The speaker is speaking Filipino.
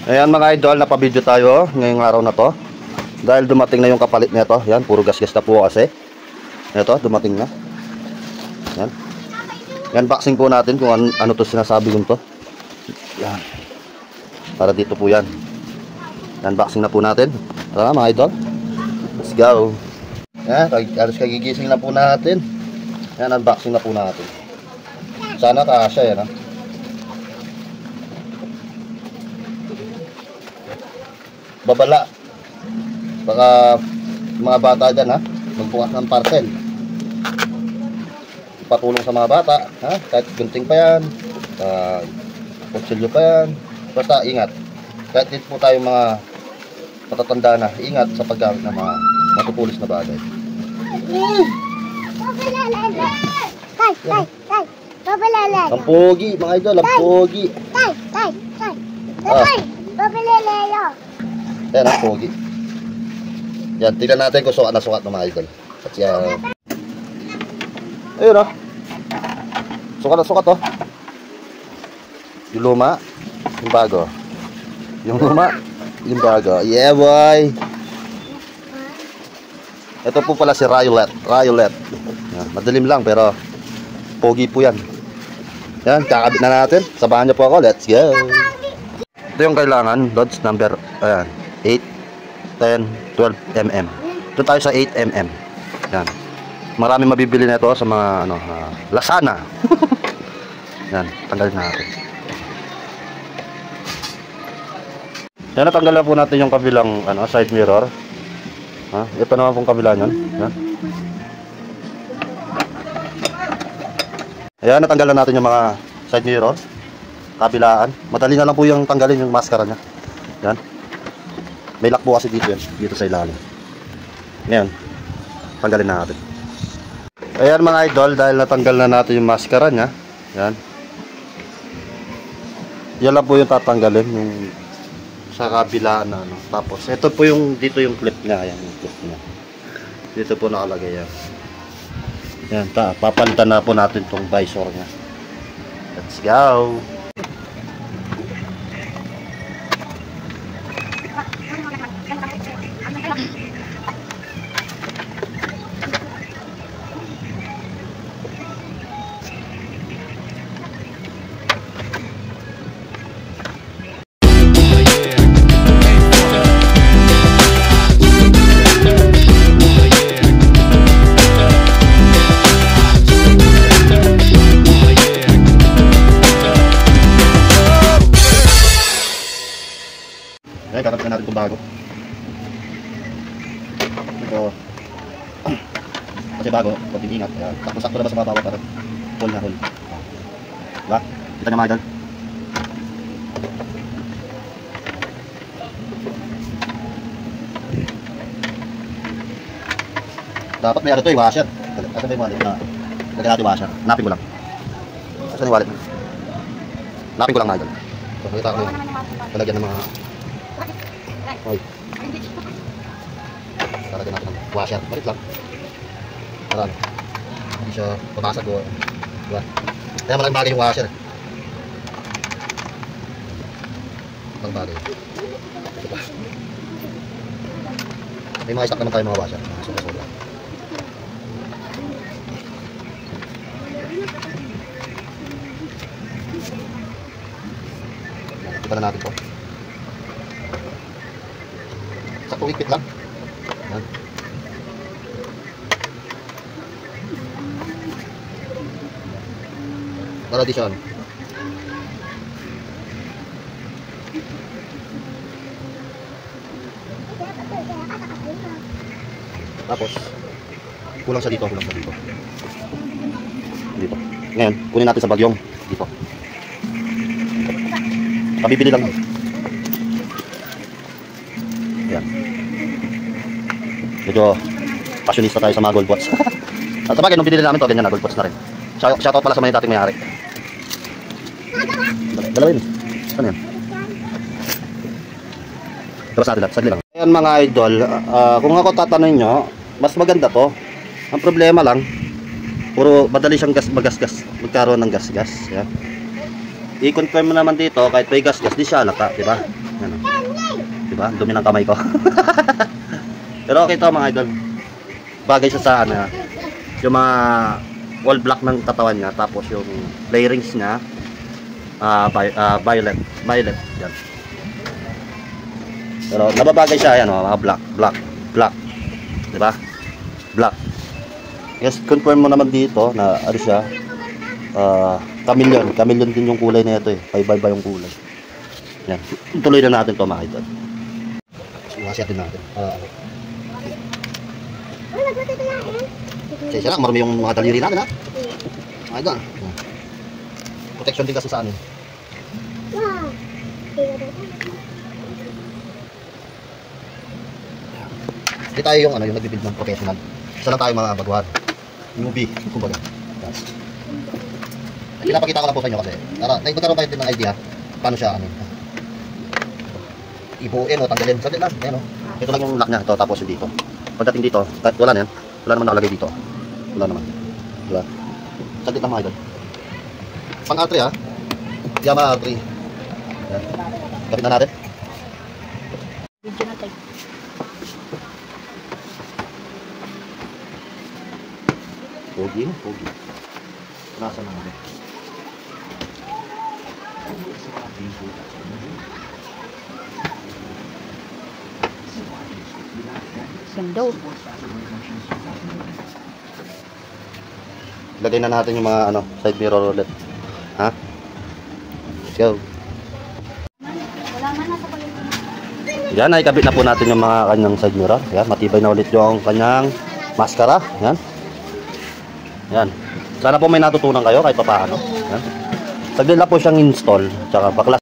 Ayan mga idol, napabidyo tayo ngayong araw na to. Dahil dumating na yung kapalit nito. Yan, puro gas-gas na po kasi. Ito, dumating na. Yan. Yan, boxing po natin kung ano to sinasabi ko to. Yan. Para dito po yan. Yan, boxing na po natin. Tara mga idol. Let's go. Yan, alas kagigising na po natin. Yan, unboxing na po natin. Sana kasya yan ha. Babala. Baka mga bata dyan ha, magbukas ng parcel. Patulong sa mga bata ha, kahit gunting pa yan, kutsilyo pa yan. Basta ingat. Kahit dito po tayo mga matatanda na, ingat sa paggamit ng mga matutulis na bagay. Ang pogi mga idol, ang pogi. Yan ang pogi. Yan, tignan natin kung sukat na sukat ng mga idol. At yan. Ayun o. Sukat na sukat o. Yung luma, yung bago. Yung luma, yung bago. Yeah boy. Ito po pala si Ryolet. Ryolet. Yan, madilim lang pero pogi po yan. Yan, kakabit na natin. Sabahan niyo po ako. Let's go. Ito yung kailangan. Loads number, ayan, 8, 10, 12 mm. Doon tayo sa 8 mm. Yan. Marami mabibili na ito sa mga ano, Lasana. Yan, tanggalin natin. Yan, natanggal na po natin yung kabilang ano, side mirror. Ha? Ito naman pong kabila niyan. Yan. Ayan, natanggal na natin yung mga side mirror. Kabilaan. Madali na lang po yung tanggalin yung maskara niya. Yan. May lock po kasi dito yan. Dito sa ilalim. Ngayon, tanggalin na natin. Ayan mga idol, dahil natanggal na natin yung maskara niya. Yan. Yan lang po yung tatanggalin. Yung sa kabilaan na ano. Tapos, ito po yung, dito yung clip niya. Ayan, yung clip niya. Dito po nakalagay yan. Yan, papalitan na po natin itong visor niya. Let's go! Kakapit na natin itong bago. Ito kasi bago, konting ingat. Sakto na ba sa mga bawat hole na hole. Diba? Kita nyo mga idol. Dapat may ano ito, washer. Asan ba yung wallet na lagyan natin washer? Hanapin ko lang. Asan yung wallet? Hanapin ko lang mga idol. So, nakita ko yung talagyan ng mga oy. Talagyan natin ng washer. Balik lang. Para hindi siya pabasag o diba? Kaya malaking bagay yung washer. Malaking bagay. Ito pa. May mga stock naman tayo mga washer. Sobra-sobra. Kita na natin po. Sakto ipit lang. Yan. Para di siya ano. Tapos kulang sa dito, kulang sa dito. Dito. Ngayon, kunin natin sa bagyong dito. Pabibili lang. Yan. Medyo passionista tayo sa mga gold pots. At sabagay, nung binili namin to, ganyan na, gold pots na rin. Shoutout pala sa mga dating may-ari. Dalawin. Saan yan? Tapos natin lahat, sagli lang. Ayan mga idol, kung ako tatanungin nyo, mas maganda to. Ang problema lang, puro madali siyang magasgas, magkaroon ng gasgas. Yan. I-confirm mo naman dito, kahit may gasgas, di siya alata, diba? Yan, diba? Dumi ng kamay ko. Pero okay to mga idol. Bagay siya sa ano, yung mga wall block ng katawan niya, tapos yung layerings niya violet yan. Pero nababagay siya yan, mga black, diba? Black. Yes, confirm mo naman dito na ano siya, chameleon din yung kulay na ito eh. Iba yung kulay. Yan. Tuloy na natin to mga idol. Iwasin natin. Sige lang, marami yung mga daliri natin ha. Mga idol. Protection din kasi sa amin. Hindi tayo yung ano, yung nagbibid ng professional. Isa lang tayo mga baguhan. Newbie, kumbaga. Pinapakita ko lang po sa inyo kasi nagkaroon kayo din ng idea paano siya ano, ibuuin o tanggalin. Saglit lang, ayan o. Ito lang yung lock niya, ito tapos yung dito. Pagdating dito, kahit wala na yan, wala naman nakalagay dito. Wala naman. Diba? Saglit lang mga idol. Pang R3 ha. Yamaha R3. Ayan. Kapit na natin. Video na tayo. Pogi. Nasa na natin. Ganda. Lagay na natin yung mga ano, side mirror ulit. Ha? Let's go. Yan, naikabit na po natin yung mga kanyang side mirror. Yan, matibay na ulit yung kanyang maskara. Yan. Yan. Sana po may natutunan kayo kahit pa paano. Yan. Saglit lang po siyang install. Tsaka baklas.